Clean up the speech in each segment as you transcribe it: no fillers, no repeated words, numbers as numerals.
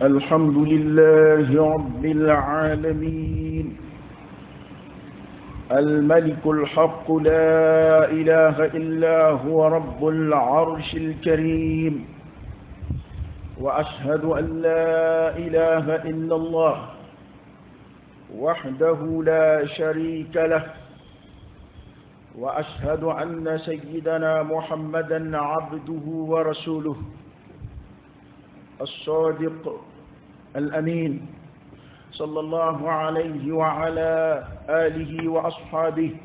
الحمد لله رب العالمين الملك الحق لا إله إلا هو رب العرش الكريم وأشهد أن لا إله إلا الله وحده لا شريك له وأشهد أن سيدنا محمدا عبده ورسوله الصادق الأمين صلى الله عليه وعلى آله وأصحابه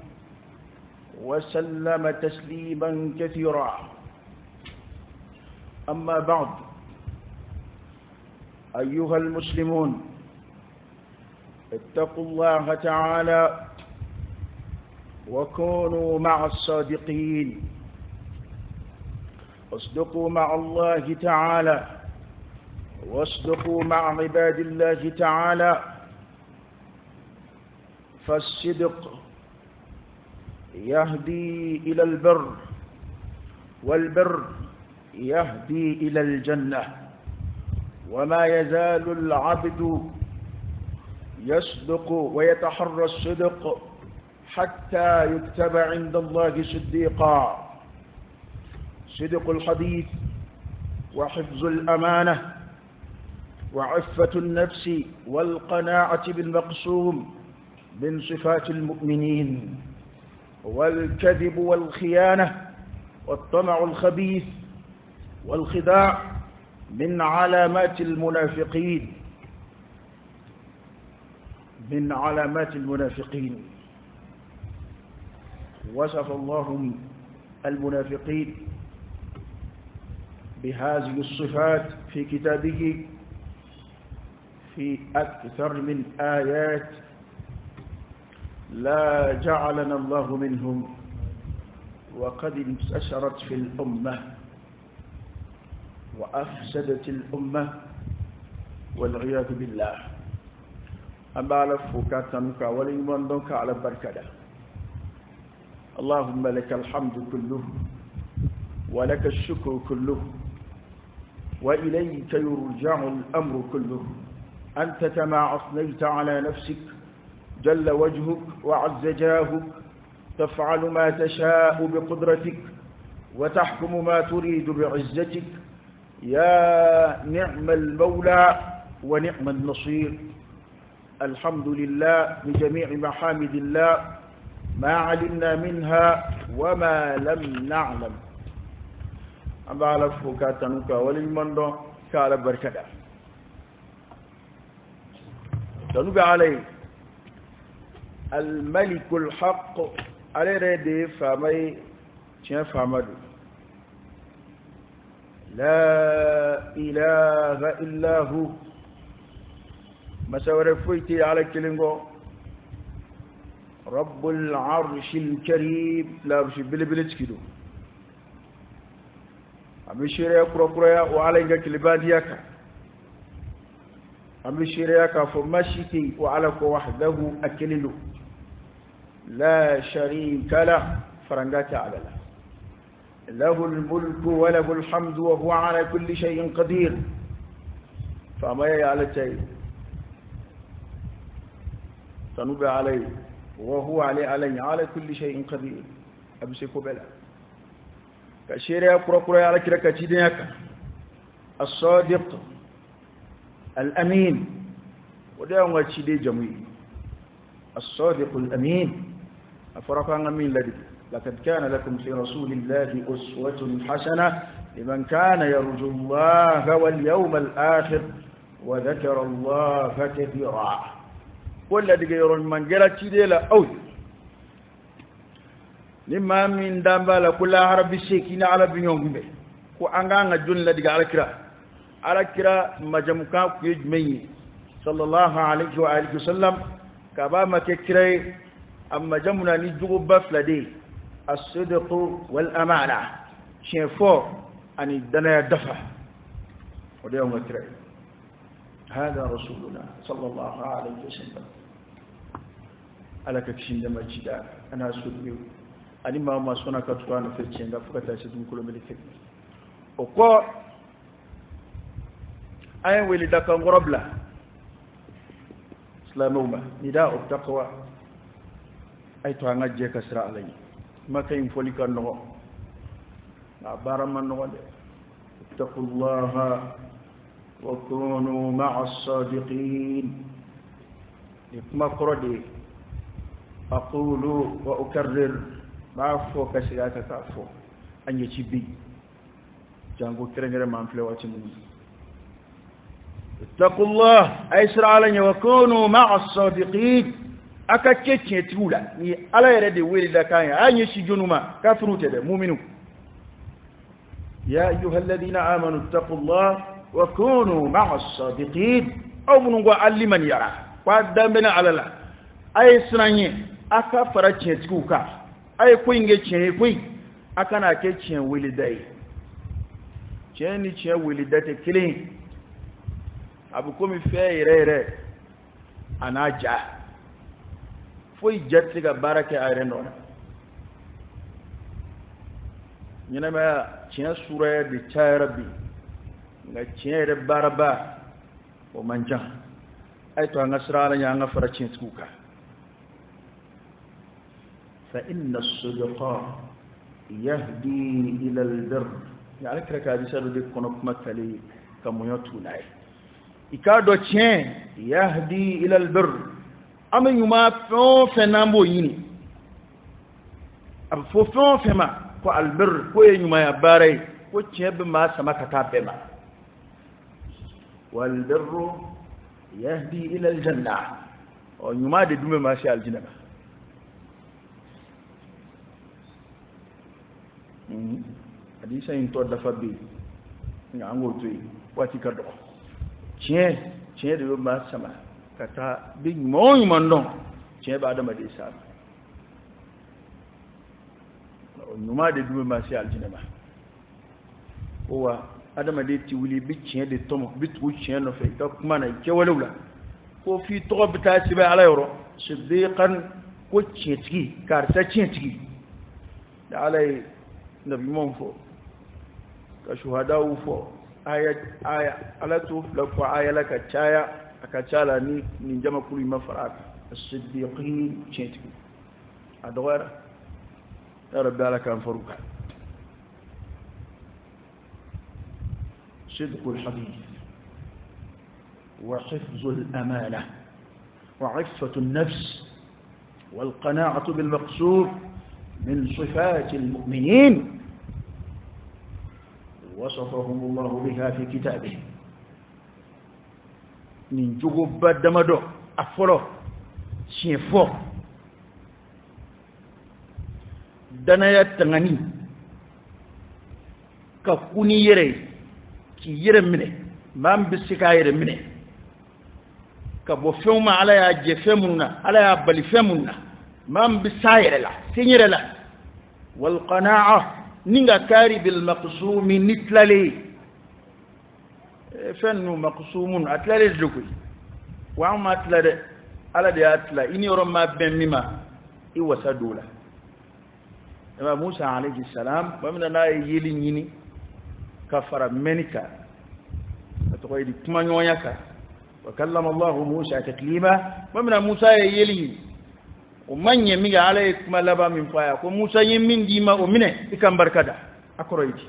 وسلم تسليما كثيرا. أما بعد، أيها المسلمون، اتقوا الله تعالى وكونوا مع الصادقين، اصدقوا مع الله تعالى واصدقوا مع عباد الله تعالى، فالصدق يهدي إلى البر والبر يهدي إلى الجنة، وما يزال العبد يصدق ويتحرى الصدق حتى يكتب عند الله صديقا. صدق الحديث وحفظ الأمانة وعفة النفس والقناعة بالمقسوم من صفات المؤمنين، والكذب والخيانة والطمع الخبيث والخداع من علامات المنافقين وصف الله المنافقين بهذه الصفات في كتابه في أكثر من آيات، لا جعلنا الله منهم، وقد انتشرت في الأمة وأفسدت الأمة والعياذ بالله. أما على فكاتنك ولمن دونك على بركة. اللهم لك الحمد كله ولك الشكر كله وإليك يرجع الأمر كله. أنت كما أثنيت على نفسك جل وجهك وعز جاهك، تفعل ما تشاء بقدرتك وتحكم ما تريد بعزتك، يا نعم المولى ونعم النصير. الحمد لله بجميع محامد الله، ما علمنا منها وما لم نعلم. أما على فكاتنك ولمن دون كال بركة تنبي عليه الملك الحق عليه ردي فمي فمد لا إله إلا هو مساور فويتي على كلمه رب العرش الكريم. لا بشي بلي تكيدو أمشيريا كروكرويا وعليك كلباديك أمشيريا كفمشيتي وعليك وحده أكللو لا شريك له فرنجات على له، له الملك وله الحمد وهو على كل شيء قدير. فما يعلتي تنبي عليه وهو على كل شيء قدير. أمسكوا بلا كشيريا كروكرويا على كده كتيدينك الصادق الأمين، وده هو تشيدي جميل. الصادق الأمين أفرقان أمين لدي. لقد كان لكم في رسول الله أسوة حسنة لمن كان يرجو الله واليوم الآخر وذكر الله كثيرا. والذي يرون من جرى تشيدي لا أوي لما من دامبالا كل عرب الشيكين على بنيوم به وأنغان جل لدي على كرا مجموعة كيجمي صلى الله عليه وآله وسلم كبا ككري أما جمنا نجوب بفلدي الصدق والأمانة شنفو أن الدنيا دفع وديهم كري. هذا رسولنا صلى الله عليه وسلم. على كشين دم الجدا أنا سوديو أني ما سونا كتوان في الشين دفعة تأسيسهم كل ملك. وقا ay weli da kan gorobla islamuma nida o taqwa ay to nga je kasra alay ma kay foli kan no na barama no de ittaqullaha wa kunu ma'as sadiqin ikma qrodi aqulu wa ukarrir ma fo kasiyata ka fo anye ci bi jango kerengere man fle wati mun ittaqullah ay sra alanya wa kunu ma'as sadiqin aka cece tiula ni ala yare de weli da kan anye ci junuma kafirute de mu'minu ya ayyuhalladhina amanu ittaqullah wa kunu ma'as sadiqin aw mun go alliman yara wa dambena alala ay sranye aka fara ce tikuka ay ko inge ce ko aka na ke ce weli dai ce ni ce weli da te kilin abu ko mi fe ire anaja foi jatti ga baraka ay rendo nyina ma ce sura de charabi nga ce re baraba o manja ay to nga srala nya nga fara ce tikuka fa inna as-sidqa yahdi ila al-birr ya kira ka bisa do kono kuma tali kamuyo tunai ikado chen yahdi ila albir amen yuma fo fenambo yini ab fo fema ko albir ko yuma ya bare ko chebe ma sama kata bema wal birru yahdi ila aljanna o yuma de dume ma shi aljanna hadisa in to dafa bi nga ango toyi wati ka do cien de ma sama kata bi mo mandon cien ba adama de sa o nyuma de dum ma si aljina ba owa adama de ti wuli bi cien de tomo bi tu cien no fe ka kuma na ke walula ko fi to bi ta ci ba ala yoro siddiqan ko cietigi kar sa cietigi da alai nabi mon fo ka shuhada ufo aya ala tu la ko aya la ka chaya aka chala ni jama kulu mafaraka as-siddiqin cheti adawara ya rabbi ala kan faruka صدق الحديث وحفظ الأمانة وعفة النفس والقناعة بالمقصود من صفات المؤمنين وصفهم الله بها في كتابه من جوب دمدو أفلو سيفو دنيا تغني كفوني يري كي يرمني مام بسكا يرمني كبو فيوم على يا جفمنا على يا بلي فمنا مام بساير لا سينير لا والقناعة نيغا كاري بالمقسوم نتلالي فن مقسوم اتلالي جوكي وعما اتلالي على دي اتلا اني رما بمما ايوا سدولا اما موسى عليه السلام ومن لا يلي ني كفر منك اتقوي كما نيوياكا وكلم الله موسى تكليما ومن موسى يلي ومن يمي عليك ما لبا من فايا وموسى يمين ديما ومنه إكام بركدا أكرويتي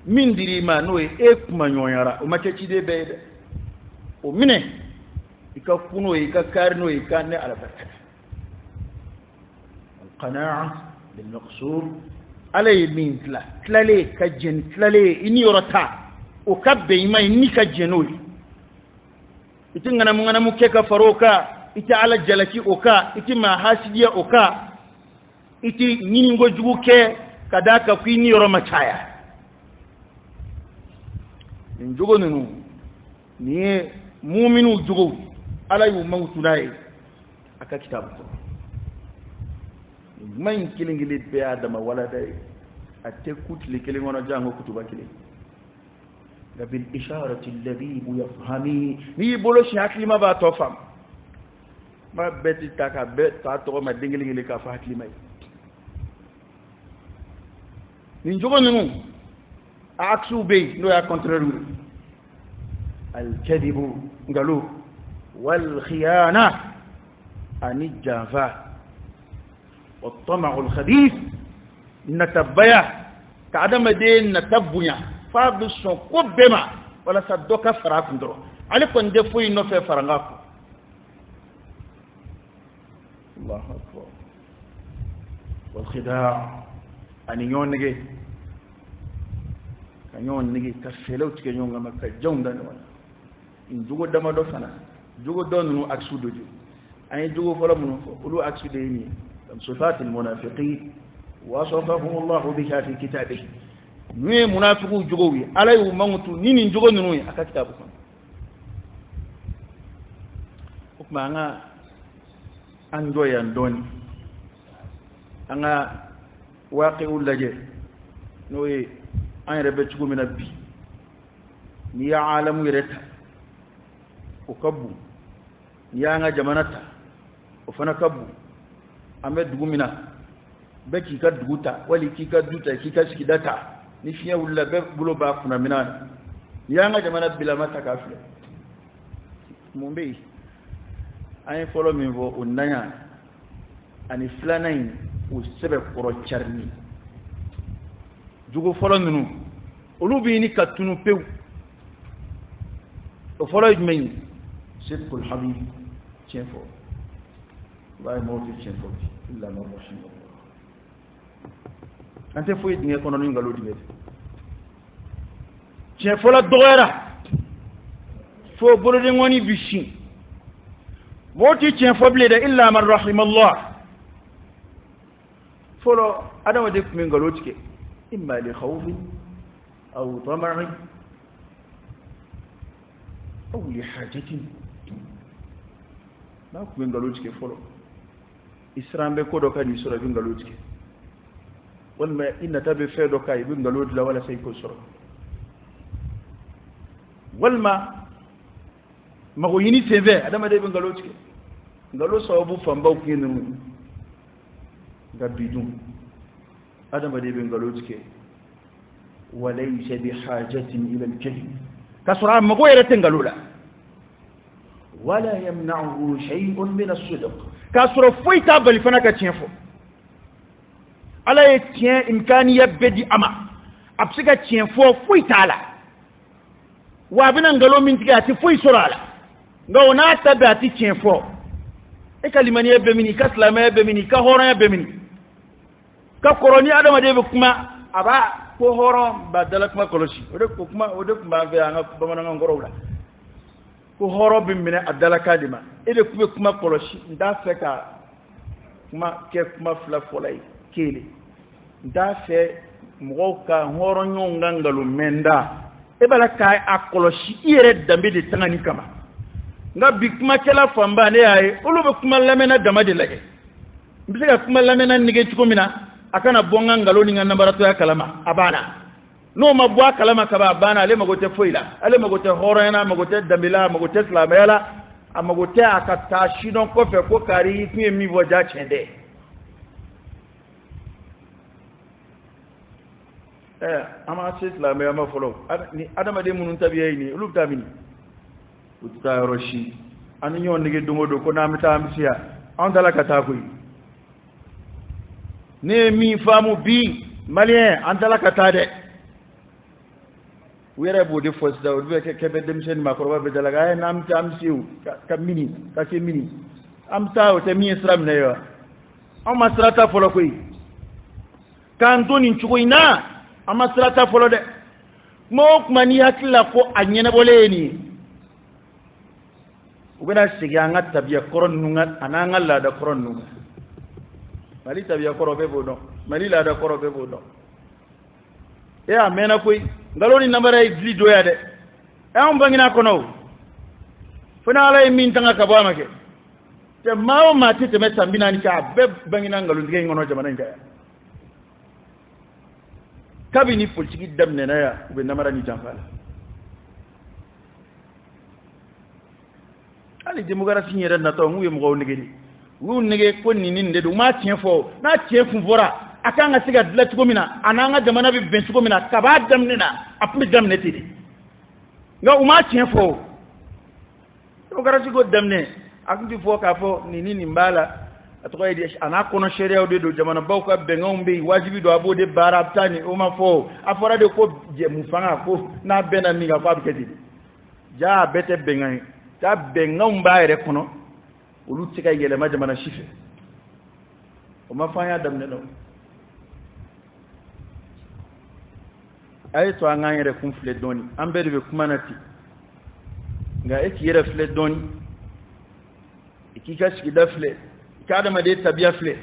من ديري ما نوي إك ما نيويارا وما تشيدي بيد ومنه إكا كونو إكا كارنو إكا نه على بركدا القناعة بالمقصور علي من تلالي كجن تلالي إني يرتا وكبي ما إني كجنوي إتنغنا مغنا مكيكا فروكا iti ala jalaki oka iti ma hasidiya oka iti nyini ngo juguke kadaka kwini yoro machaya njugo nunu ni mu'minu jugo ala yu mawtunai aka kitabu man kilingili be adama wala dai atte kutli kilingono jango kutuba kili bil isharati alladhi yafhami ni bolo shi hakli ma ba tofam ma beti taka bet ta to ma dingili ka fa hakli mai ni jogo nunu aksu be no ya contraire الكذب قالوا والخيانة أن الجافة والطمع الخبيث نتبيا كعدم دين نتبيا فابسون كبما ولا صدق فراكم درو عليكم دفوي نوفي فرنغاكم الله أكبر والخداع أن يونجي كان يونجي كفلوت كيونغ ما كجون دان ولا إن جوجو دما دو فنا جوجو دون نو أكسو دوجو أي جوجو فلا منو فلو أكسو ديني صفات المنافقين وصفهم الله بها في كتابه نوي منافقو جوجوي على يوم موتو نيني جوجو نوي أكا كتابكم وكما أنا أنجوي أندوني أنا واقع لجي نوي أنا ربيتكم من البي نيا عالم يرتا وكبو نيا أنا جمانتا وفنا كبو أمد دومينا بكي كدوتا ولي كي كدوتا كي كسكدتا نفيا ولا بلو باكنا منان نيا أنا جمانات بلا ما تكافل مومبي أنا فولو من فو ونايا أنا فلانين وسبب كروتشارني jugo folo nunu olu bi ni katunu pew o folo jmeñ sidqul habib tienfo way mo fi tienfo illa ma rahim ante foy dinge kono ni ngalo dinge tienfo la doera fo bolo de ngoni bishi moti tienfo blede illa man rahim allah folo adama de mi ngalo tike إما لخوف أو طمع أو لحاجة ما كم قالوش كفلو إسرائيل بكودو كان يسرى بين قالوش كي والما إن تبي فيدو كاي بين قالوش لا ولا سيكون سرى والما ما هو يني سيفه هذا ما ده بين قالوش كي قالوش أبو فامباو كينو قبيدون هذا ما دي بنقولوتك وليس بحاجة إلى الكذب كسرعة ما قوي رتنقلولا ولا يمنعه شيء من الصدق كسرعة فوي تابل فنك تنفو على يتين إمكانية بدي أما أبسك تنفو فوي تالا وابنا نقلو من تكاتي فوي سرالا نقونا تباتي تنفو إكالي يبمني كسلام يبمني كهورا يبمني ka koroni adama de be kuma aba ko horo badala kuma koloshi ode ko kuma ode kuma be anga bamana ngoro wala ko horo bimbine adala kadima ede kuma koloshi nda feka kuma ke kuma fla folay kele nda fe mwoka horo nyonga ngalu menda e bala kai akoloshi ire dambe de tangani kama nga bikuma kala famba ne ay ulu kuma lamena dama de lage mbisa kuma lamena nige tukomina akana bonga ngalo ni ngana barato ya kalama abana no mabwa kalama kaba abana ale magote foila ale magote horena magote dambila magote slamela amagote akata shidon ko fe ko kari fi mi voja chende ama se slamela ma folo ni adama de munun tabiye ni ulu tamini uta roshi anu nyon nige dumodo ko namita amsiya on dala kata ko ne mi famu bi malien antala katade were bo de fos da be ke be dem sen makoro be dalaga ay nam tam siu ka mini ka ke mini am taw te mi islam ne yo am masrata folo koy kan toni chukoina am masrata folo de mo mani hakilla ko anyene boleni ugana siga ngat tabiya koron nunga ananga la da koron nunga mali tabiya koro be bodo mali la da koro be bodo e amena koy ngaloni nambara idli doya de e on bangina kono funa ala min tanga ka bama ke te mawo mati te meta mbina ni ka be bangina ngalo ndige ngono jamana ngaya kabi ni politiki damne na ya be namara ni jamfala ali demokrasi nyere na to nguye mo ngeni wu nege ko ni ninde du ma tien fo na tien fu fora akanga siga dlat ko mina ananga jamana bi ben ko mina ka ba damne na apmi damne tidi nga uma tiɲɛ fɔ démocratie ko daminɛ a tun ti fɔ k'a fɔ nin b'a la a tɔgɔ ye di a n'a kɔnɔ sariyaw de don jamanabaw ka bɛnkanw bɛ yen wajibi don a b'o de baara a bɛ taa nin o ma fɔ a fɔra de ko jɛmu fanga ko n'a bɛnna min kan ko a bɛ kɛ ten jaa a bɛɛ tɛ bɛnkan ye jaa bɛnkanw b'a yɛrɛ kɔnɔ olu tɛ ka yɛlɛma jamana si fɛ o ma fɔ an y'a daminɛ la a ye to an k'an yɛrɛ kun filɛ dɔɔnin an bɛɛ de bɛ kuma na ten nka e k'i yɛrɛ filɛ dɔɔnin i k'i ka sigida filɛ i ka adamaden tabiya filɛ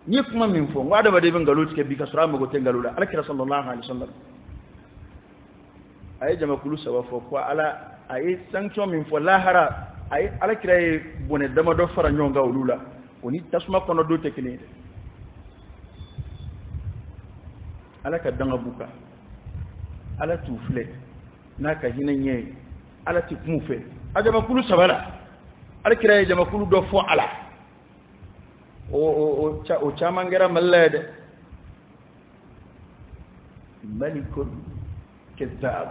n ye kuma min fɔ n ko adamaden bɛ nkalon tigɛ bi ka sɔrɔ a mago tɛ nkalon la alakira sallallahu alaihi wasallam a ye jamakulu saba fɔ ko ala a ye sanction min fɔ lahara a ye alakira ye bɔnɛ damadɔ fara ɲɔgɔn kan olu la o ni tasuma kɔnɔ don tɛ kelen ye dɛ ala ka danga b'u kan ala t'u filɛ n'a ka hinɛ ɲɛ ye ala ti kun fɛ a jamakulu saba la alakira ye jamakulu dɔ fɔ ala o caman kɛra mali la ye dɛ malikun kezab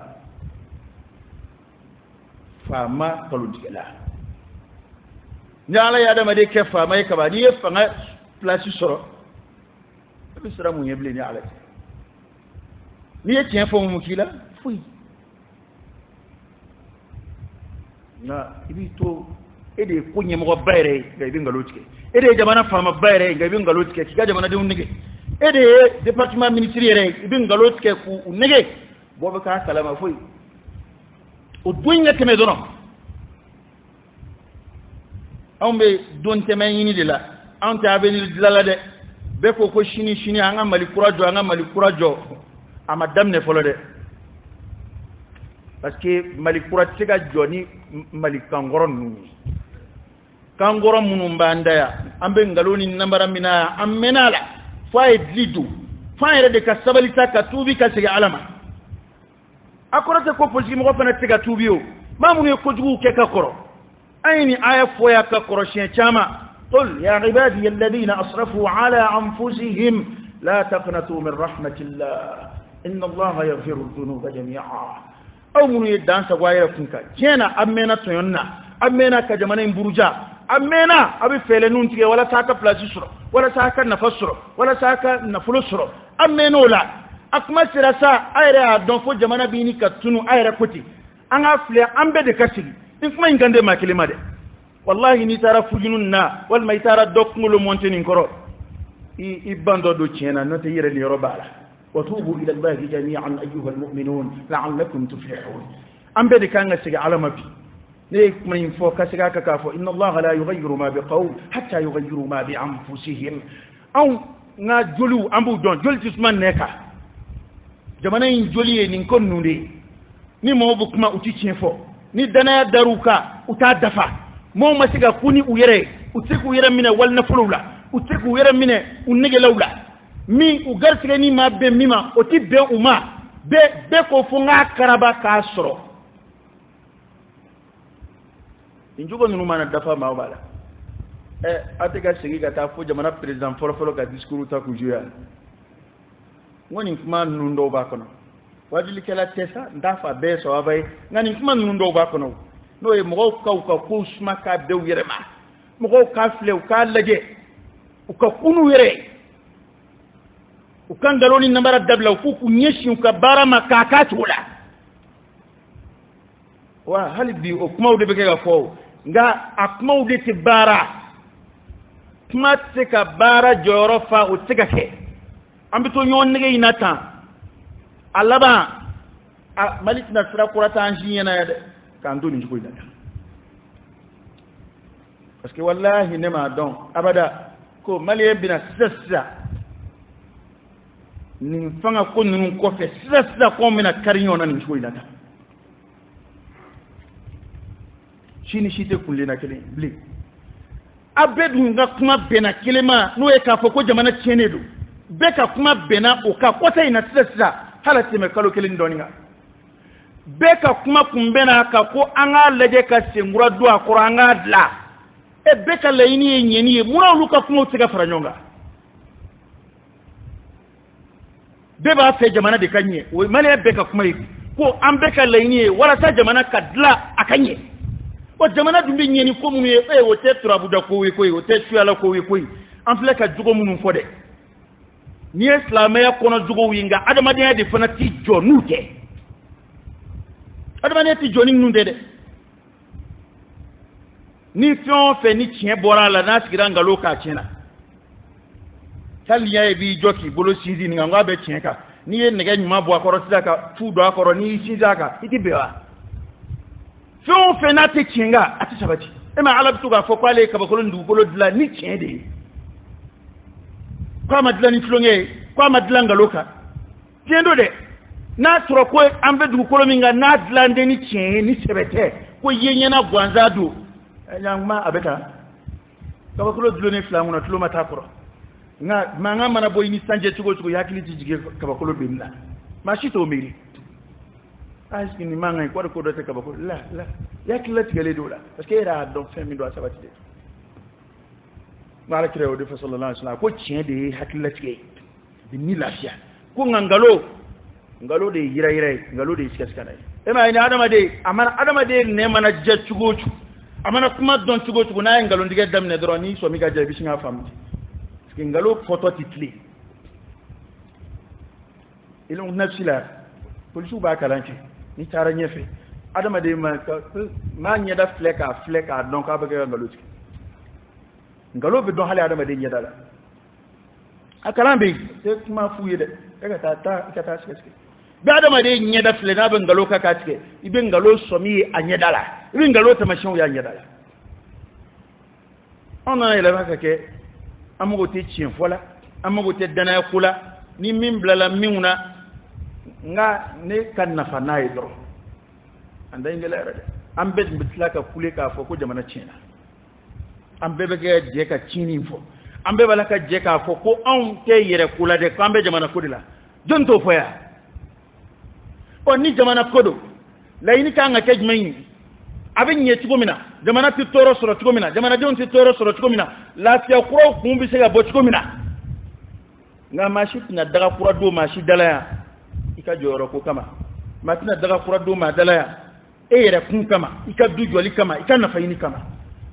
faama nkalontigɛla ni ala ye adamaden kɛ faama ye kaban n'i ye fanga pilasi sɔrɔ i bɛ siran mun ye bilen ni ala tɛ n'i ye tiɲɛ fɔ mun k'i la foyi nka i b'i to e de ye ko ɲɛmɔgɔba yɛrɛ ye nka i bɛ nkalon tigɛ e de ye jamana faamaba yɛrɛ ye nka i bɛ nkalon tigɛ k'i ka jamanadenw nege e de ye département ministre yɛrɛ ye i bɛ nkalon tigɛ k'u nege bɔ bɛ k'a kalama foyi o don ka tɛmɛ dɔrɔn anw bɛ don tɛmɛ ɲini de la anw tɛ avenir dilan la dɛ bɛɛ ko sini an ka mali kura jɔ a ma daminɛ fɔlɔ dɛ parce que mali kura tɛ se ka jɔ ni mali kankɔrɔ ninnu ye kankɔrɔ minnu b'an da yan an bɛ nkalon ni namara min na yan an mɛnna a la fo a ye dili don fo an yɛrɛ de ka sabali ta ka tuubi ka segin ala ma a kɔrɔ tɛ ko politique mɔgɔ fana tɛ se ka tuubi o maa minnu ye kojuguw kɛ ka kɔrɔ an ye nin aya fɔ yan ka kɔrɔ siɲɛ caman قل يا عبادي الذين أسرفوا على أنفسهم لا تقنطوا من رحمة الله إن الله يغفر الذنوب جميعا أو من يدان سوايا كنكا جينا أمينا تيونا أمينا كجمانين بروجا أمينا أبي فعلنون تيجي ولا ساكا بلاسي سرو ولا ساكا نفس سرو ولا ساكا نفلو سرو أمينا ولا أكما سرسا أيرا دون فو جمانا بيني كتنو أيرا كتي أنا فلي أمبي دكاسي إنكما إنكاندي ما كلمة دي والله ni tara fujunun na wal may tara dokngolo monteni koro I bando do tiena no te yere ni robala wa tubu ila allah jami'an ayyuha almu'minun la'allakum tuflihun ambe de kanga siga alama bi ne may fo ka siga ka ka fo inna allah la yughayyiru ma biqawm hatta yughayyiru ma bi anfusihim aw nga jolu ambu don jolti usman neka jamana yin joliye nin kon nunde ni mo bu kuma uti tienfo ni dana daruka uta dafa mo masiga kuni uyere utiku uyere mine wal nafulula utiku uyere mine unege lawla mi u garsiga ni ma be mima oti be uma be ko funga karaba ka soro injugo nunu mana dafa ma wala atega sigi ka ta fo jamana president folo ka discours ta ku juya ngoni kuma nundo ba kono wajili kala tesa ndafa be so abay ngani kuma nundo ba kono no ye mɔgɔw ka ko suma ka bɛɛ u yɛrɛ ma mɔgɔw ka filɛ u k'a lajɛ u ka kunu yɛrɛ u ka nkalon ni namara dabila u k'u ɲɛsin u ka baara ma k'a k'a cogo la wa hali bi o kumaw de bɛ kɛ ka fɔ nka a kumaw de tɛ baara kuma tɛ se ka baara jɔyɔrɔ fa o tɛ se ka kɛ an bɛ to ɲɔgɔn nege in na tan a laban mali tɛna sira kura t'an si ɲɛna ya dɛ k'an to nin cogo in na parce que wallahi ne m'a dɔn abada ko maliyɛn bɛna sisan nin fanga ko ninnu kɔfɛ sisan ko an bɛna kari ɲɔgɔn na nin cogo in na tan si ni si tɛ kunlenna kelen bilen a bɛɛ dun ka kuma bɛnna kelen ma n'o ye k'a fɔ ko jamana tiɲɛnen don bɛɛ ka kuma bɛnna o kan kɔta in na sisan hali a tɛmɛ kalo kelen dɔɔnin kan bɛɛ ka kuma kun bɛnna ka ko an k'a lajɛ ka senkura don a kɔrɔ an k'a dilan bɛɛ ka laɲini ye ɲɛni ye munna olu ka kumaw tɛ se ka fara ɲɔgɔn kan bɛɛ b'a fɛ jamana de ka ɲɛ o ye maliyɛn bɛɛ ka kuma ye ko an bɛ ka laɲini ye walasa jamana ka dilan a ka ɲɛ o jamana dun bɛ ɲɛ ni ko minnu ye o tɛ turabuda ko ye koyi o tɛ suyala ko ye koyi an filɛ ka jogo minnu fɔ dɛ n'i ye silamɛya kɔnɔ jogow ye nka adamadenya de fana t'i jɔ n'u tɛ adamadenya t'i jɔ ni ninnu tɛ dɛ ni fɛn o fɛn ni tiɲɛ bɔra a la n'a sigira nkalon k'a tiɲɛna hali n'i b'i jɔ k'i bolo sinsin nin kan k'a bɛ tiɲɛ kan n'i ye nɛgɛ ɲuman bɔ a kɔrɔ sisan ka fu don a kɔrɔ n'i y'i sinsin a kan i tɛ bɛn wa fɛn o fɛn n'a tɛ tiɲɛ kan a tɛ sabati e ma ala bɛ to k'a fɔ k'ale ye kabakolon dugukolo dilan ni tiɲɛ de ye k'a ma dilan ni tulonkɛ ye k'a ma dilan nkalon kan tiɲɛ don dɛ n'a sɔrɔ ko an bɛ dugukolo min kan n'a dilan tɛ ni tiɲɛ ye ni sɛbɛ tɛ ko ye ɲɛna gansan don ɲankuma a bɛ taa kabakolo dulonnen fila kɔnɔ tulo ma taa kɔrɔ nka mankan mana bɔ i ni sanjɛ cogo o cogo i hakili tɛ jigin kabakolo bɛnni la maa si t'o miiri est ce que nin man kan ko de ko dɔ tɛ kabakolo la i hakili latigɛlen don o la parce que e yɛrɛ y'a dɔn fɛn min don a sabati dɛ n'ala kira y'o de fɔ sallallahu alaihi wasallam ko tiɲɛ de ye hakili latigɛ ye bi ni lafiya ko nka ngalo de ye yira ye ngalo de ye sikasika ye e ma ye ni adamaden a mana adamaden nɛ mana diya cogo o cogo a mana kuma dɔn cogo o cogo n'a ye nkalontigɛ daminɛ dɔrɔn n'i sɔmi ka diya i bɛ sin k'a faamu parce que ngalo fɔtɔ tɛ tile ilmu nafsi la polisiw b'a kalan kɛ n'i taara ɲɛfɛ adamaden maa ɲɛda filɛ k'a dɔn k'a bɛ kɛ ka ngalo tigɛ ngalo bɛ dɔn hali adamaden ɲɛda la a kalan bɛ yen tɛ kuma f'u ye dɛ e ka taa sɛgɛsɛgɛ bɛ adamaden ɲɛda filɛ n'a bɛ ngalo k'a tigɛ i bɛ ngalo sɔmi ye a ɲɛda la i bɛ ngalo taamasiyɛnw y'a ɲɛda la anw nana yɛlɛma ka kɛ an mago tɛ tiɲɛ fɔ la an mago tɛ danaya ko la ni min bilala minw na nka ne ka nafa n'a ye dɔrɔn an da in gɛlɛya yɛrɛ dɛ an bɛɛ tun bɛ tila ka kule k'a fɔ ko jamana tiɲɛna an bɛɛ bɛ kɛ jɛ ka tiɲɛni fɔ an bɛɛ b'a la ka jɛ k'a fɔ ko anw tɛ yɛrɛ ko la dɛ k'an bɛ jamana ko de la jɔn t'o fɔ yan ɔ ni jamana ko don laɲini kan ka kɛ jumɛn ye a bɛ ɲɛ cogo min na jamana tɛ tɔɔrɔ sɔrɔ cogo min na jamanadenw tɛ tɔɔrɔ sɔrɔ cogo min na lafiya kuraw kun bɛ se ka bɔ cogo min na nka maa si tɛna daga kura don maa si dala yan i ka jɔyɔrɔ ko kama maa tɛna daga kura don maa dala yan e yɛrɛ kun kama i ka du jɔli kama i ka nafa ɲini kama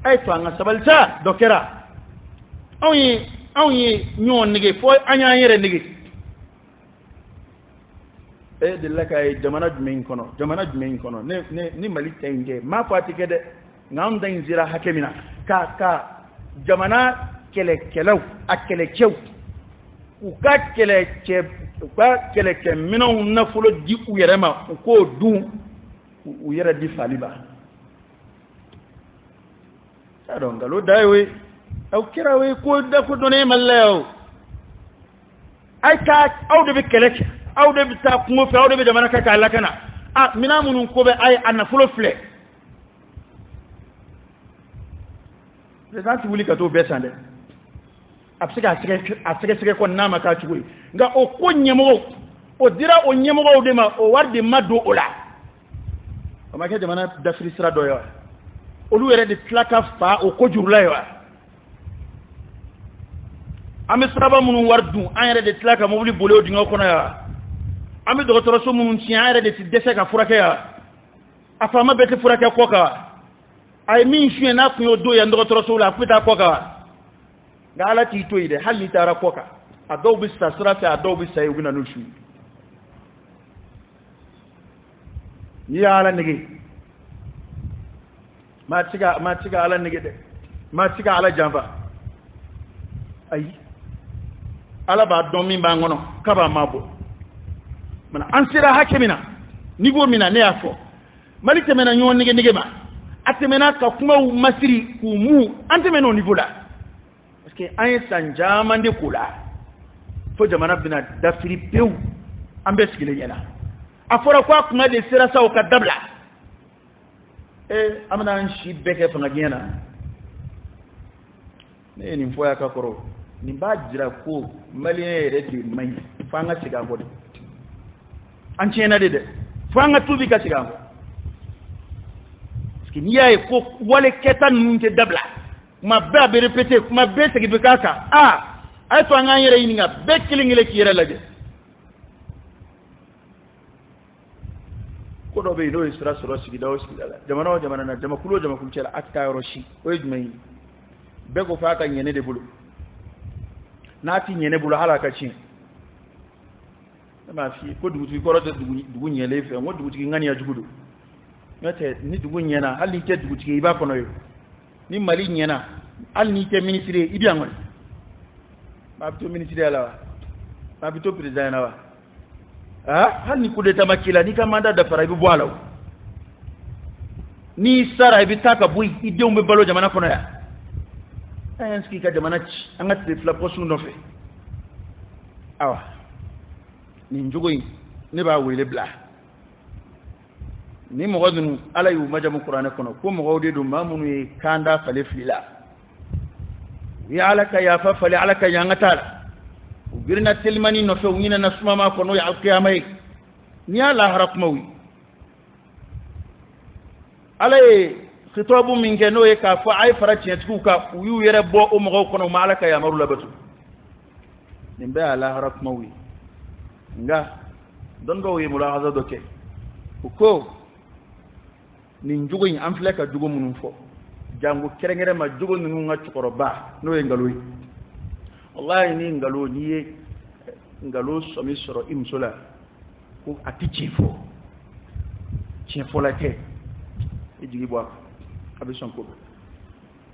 a ye to an ka sabali sa dɔ kɛra anw ye ɲɔgɔn nege fo an y'an yɛrɛ nege e delila ka ye jamana jumɛn in kɔnɔ ni mali ta in kɛ m'a fɔ a tɛ kɛ dɛ nka anw ta in sera hakɛ min na ka jamana kɛlɛkɛlaw a kɛlɛcɛw u ka kɛlɛkɛminɛnw nafolo di u yɛrɛ ma u k'o dun u yɛrɛ di fali ba t'a dɔn nkalon da ye o ye aw kɛra o ye ko dɔnnen mali la yan o aw de bɛ kɛlɛ kɛ aw de bɛ taa kungo fɛ aw de bɛ jamana kɛ k'a lakana minɛn minnu ko bɛ a nafolo filɛ président ti wuli ka t'o bɛɛ san dɛ a bɛ se k'a sɛgɛsɛgɛ kɔni n'a ma k'a cogo ye nka o ko ɲɛmɔgɔw o dira o ɲɛmɔgɔw de ma o wari de ma don o la o ma kɛ jamana dafiri sira dɔ ye wa olu yɛrɛ de tila ka fa o ko jurula ye wa an bɛ siraba minnu wari dun an yɛrɛ de tila ka mobili boli o dingɛ kɔnɔ ya an bɛ dɔgɔtɔrɔso minnu tiɲɛ an yɛrɛ de tɛ dɛsɛ ka furakɛ ya a faama bɛɛ tɛ furakɛ kɔ kan a ye min suyɛn n'a tun y'o don yan dɔgɔtɔrɔso la a tun bɛ taa kɔ kan nka ala t'i to yen dɛ hali n'i taara kɔ kan a dɔw bɛ sa sira fɛ a dɔw bɛ sa yen u bɛ na n'u su ye n'i y'a ala nege maa ti ka ala nege dɛ maa ti ka ala janfa ayi ala b'a dɔn min b'an kɔnɔ k'a b'a ma bɔ mana an sera hakɛ min na niveau min na ne y'a fɔ mali tɛmɛna ɲɔgɔn nege ma a tɛmɛna ka kumaw masiri k'u mu an tɛmɛna o niveau la parce que an ye san caman de k'o la fo jamana bɛna dafiri pewu an bɛɛ sigilen ɲɛna a fɔra ko a kuma de sera sa o ka dabila an bɛna an si bɛɛ kɛ fangajɛn na ne ye nin fɔ y'a ka kɔrɔ nin b'a jira ko maliyɛn yɛrɛ de man ɲi fo an ka segin an kɔ de an tiɲɛna de dɛ fo an ka tubi ka segin an kɔ parce que n'i y'a ye ko wale kɛta ninnu tɛ dabila kuma bɛɛ a bɛ répété kuma bɛɛ segin bɛ k'a kan a ye to an k'an yɛrɛ ɲininka bɛɛ kelen kelen k'i yɛrɛ lajɛ ko do be no isra soro sigi dawo sigi dala jamana na jama kulo jama kulcela atta roshi o jumay be ko fata nyene de bulu nati nyene bulu halaka ci ma fi ko dugu ko rodo dugu nyele fe ngo dugu ti ngani ya jugudu ngate ni dugu nyena hali te dugu ti iba kono yo ni mali nyena al ni te ministre ibi angol ma to ministre ala ma to president ala hal ni kudeta makila ni kamanda da fara bi bwala ni sara bi taka buy ide umbe balo jamana kono ya ayan ski ka jamana ci anga te fla posu no fe awa ni njugoy ne ba wele bla ni mo godun ala yu majamu qur'ana kono ko mo gode do mamunu e kanda fale flila ya alaka ya fa fale alaka ya ngatala birna telmani no fe wina na suma ma ko no ya alqiyamay ni ala harakmawi alay khitabu min ke no e ka fa ay farati yatku ka yu yere bo o mo ko no malaka ya maru labatu nimbe ala harakmawi nga don do wi mulahaza doke ko ni njugo am fleka jugo munum fo jangu kerengere ma jugo nunu nga chukoro ba no e ngaloyi wallahi ni ngalo ni ngalo somi soro imsola ko ati chifo la te ejigi bo abe son ko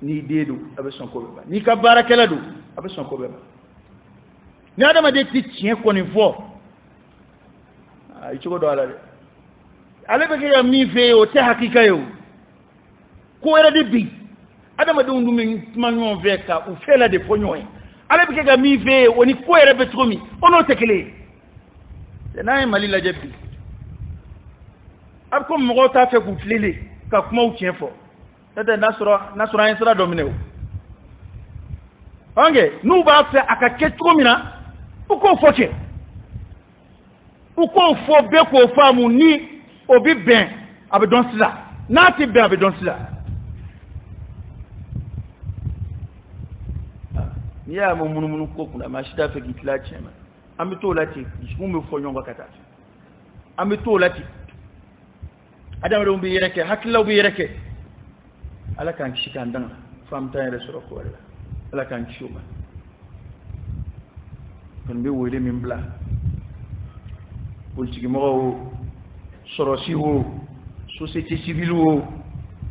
ni dedu abe son ko ba ni ka barakela du abe son ko ba ni adama de ti chien ko ni fo ay chugo do ala de ale be ke ya mi fe o te hakika yo ko era de bi adama de undu min manyo ve ka u fela de ponyoy ale bi ga mi fe woni ko ere be tumi ono tekele nay mali la jabbi ab ko mo ta fe ku flele ka kuma u tien fo tata nasra insra domine onge nu ba fe aka ke tumina uko foke uko fo be ko famu ni obi ben abedon sila nati ben abedon sila ya mo munu ko kuna mashita fe gitla chema amito lati jumbe fo nyonga kata amito lati adam do mbi yereke hakilla bi yereke ala kan shikan dan fam tan resoro ko wala ala kan shuma kon be wole min bla politique mo sorosi wo société civile wo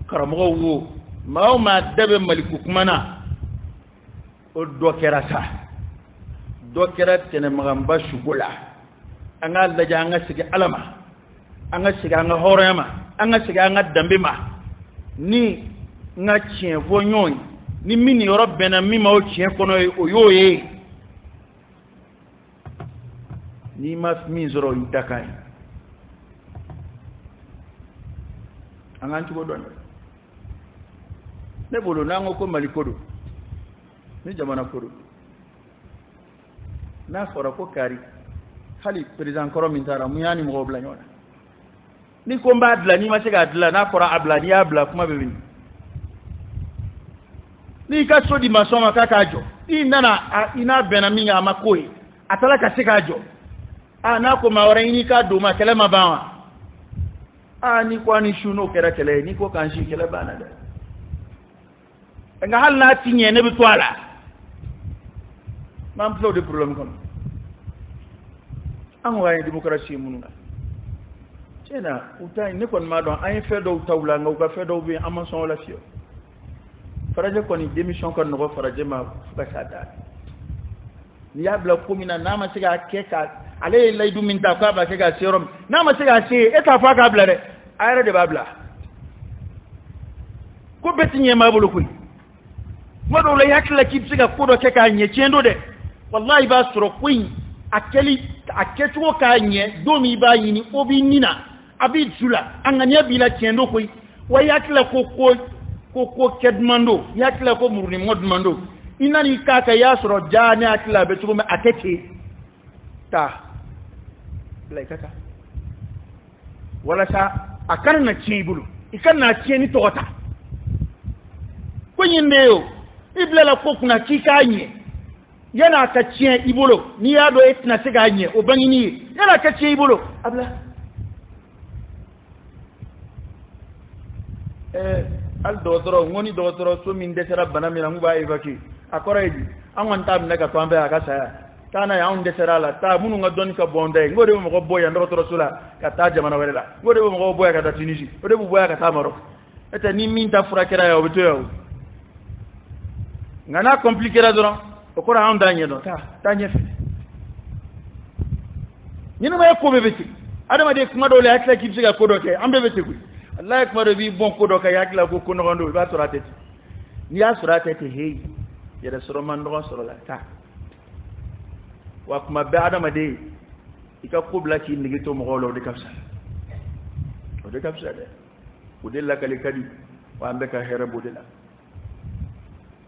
karamo wo ma dabe maliku kumana o dokerata tene magamba shugula anga laja anga sigi alama anga sigi anga horema anga sigi anga dambima ni nga chien vonyoy ni mini yorobena mima o chien kono o yoye ni ma mi zoro itakai anga ntugo don ne bolo nango ko malikodo ni jamana kodo na fora ko kari hali president koro min tara mu yani mo bla nyona ni ko mbadla ni ma sega adla na fora abla ni abla kuma be ni ka sodi masoma kaka ajo ina bena minga makoi atala ka sega ajo na ko mawara ni ka do ma kele mabawa ni ko ani shuno kera kele ni ko kanshi kele bana da nga hal na tinye ne bitwala mam flow de problème kon an waye démocratie mununa cena utay ne kon ma don ay fe do tawla nga ga fe do bi amason la fio faraje kon démission kon no faraje ma fuka sada ni yabla komina na ma siga keka ale lay du min ta ka ba kega serum na ma siga se eta fa ka bla de ayra de babla ko betinye ma bulu kuy modo la yakla kipsiga ko do keka nye chendo de wallahi ba soro kuin aketuo ka nye domi ba yini obi nina abi zula angania bila chendo koy wa yakla ko kedmando yakla ko murni modmando inani kaka ya soro jani akla betugo me atete ta laikaka wala sa akarna chibulu ikanna chieni togota kwenye neo ibla la ko kuna kikanye yana ka cien ibolo ni yado etna siganye o bangini yana ka cien ibolo abla al dotoro ngoni dotoro so min desera bana mina nguba evaki akora idi anwan tab ne ka tombe aka saya kana ya on desera la ta munu nga don ka bonde ngode mo ko boya dotoro sula ka ta jamana wala ngode mo ko boya ka ta Tunisie ngode mo boya ka ta Maroc eta ni min ta furakira ya obeto ya ngana compliquer doron okora on danye do ta nyefe ñinu may ko bebeti adama de kuma do le akla kibsi ga ko do ke am bebeti ku Allah kuma do bi bon ko do ka yakla ko no gondo ba surate ni ya surate te hey ya da suro man do suro la ta wa kuma be adama de ika ko bla ki ni to mo golo de kapsa o de kapsa de o de la kali kadi wa ambe ka here bo de la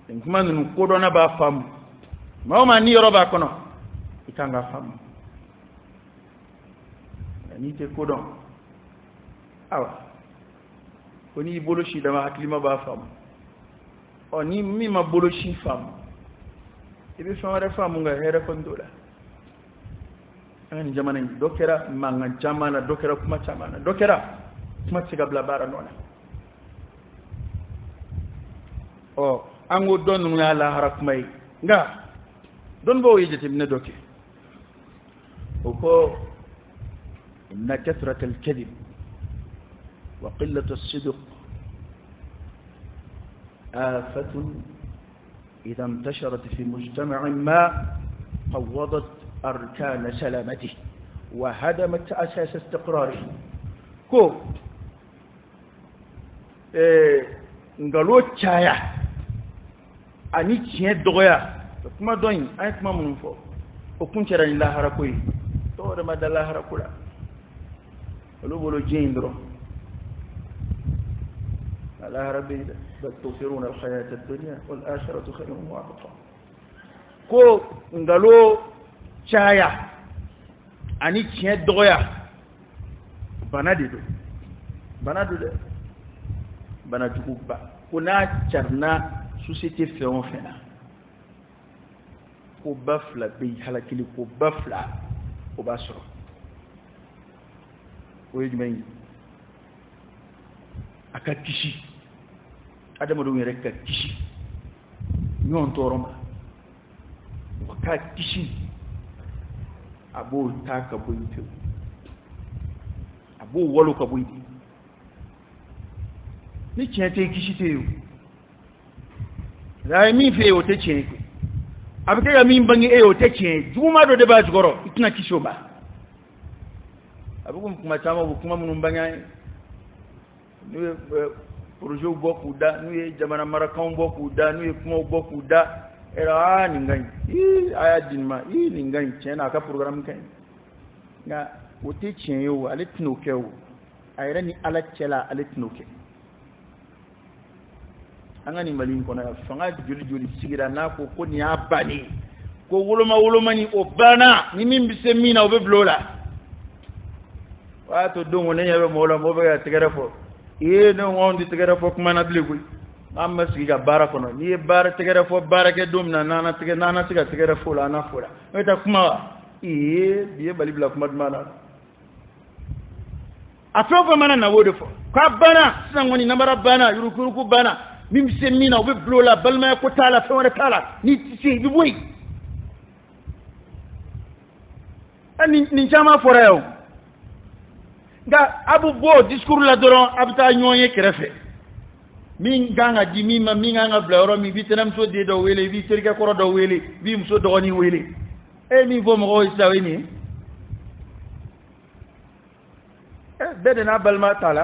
en kuma nu ko do na ba fam ma ni yoro ba kono ikanga fam ni te ko don awa ko ni bolo shi dama haklima ba fam o ni mi ma bolo shi fam ibe famare fam nga here kon dola ani jamana dokera manga jamana dokera kuma chamana dokera kuma tiga bla bara nona o ango don nga la harak may nga don bo yejete ne doke o ko إن كثرة الكذب وقلة الصدق آفة إذا انتشرت في مجتمع ما قوضت أركان سلامته وهدمت أساس استقراره كو نقولوا تشايا أني تشين دوغيا كما دوين أنت ما منفو وكنت راني الله هركوي تور ما دلا هركولا ولو بلو جيندرو على ربي بل توفرون الحياة الدنيا والآخرة خير وأبقى كو نغالو شايا أني تشين دويا بنادي دو بنادي كوبا كنا تشرنا سوسيتي فيون فينا كو بافلا بي حلاكيلي كو بافلا كو باسرو ويجمعي aka kishi adama do yere ka kishi nyon toroma ka kishi abo ta ka boyite abo wolo ka boyite ni chete kishi te yo la mi fe o te chete abike ga mi mbangi e o te chete juma do de ba jgoro itna kisho ba abukum kuma chama bukuma munumbanya nuye projet boku da nuye jamana marakan boku da nuye kuma boku da era ningai aya dinma ningai chena ka program kai nga wote chenyo aletno kewo ayra ni ala chela aletno ke angani malin kona fanga joli sigira na ko ni abani ko woloma ni obana ni mimbise mina obeblola wato dongo ne yabe mola mo be tigere fo no wondi tigere fo kuma na dlegu amma siga bara kono ni bara tigere fo bara ke dum na nana tigere fo la na fo la meta kuma biye bali bla kuma mana afro mana na wode fo ka bana san woni nambara bana yurukuruku bana mim semina obe blola balma ko tala fe wona tala ni tisi bi boy ani ni chama fora yo nga abu bo discours la doron abta ñoye krefe min ganga di mi ma mi nga bloro mi bitanam so de do wele bi terika ko do wele bi mu so do ni wele mi vo mo isa weni bede na balma tala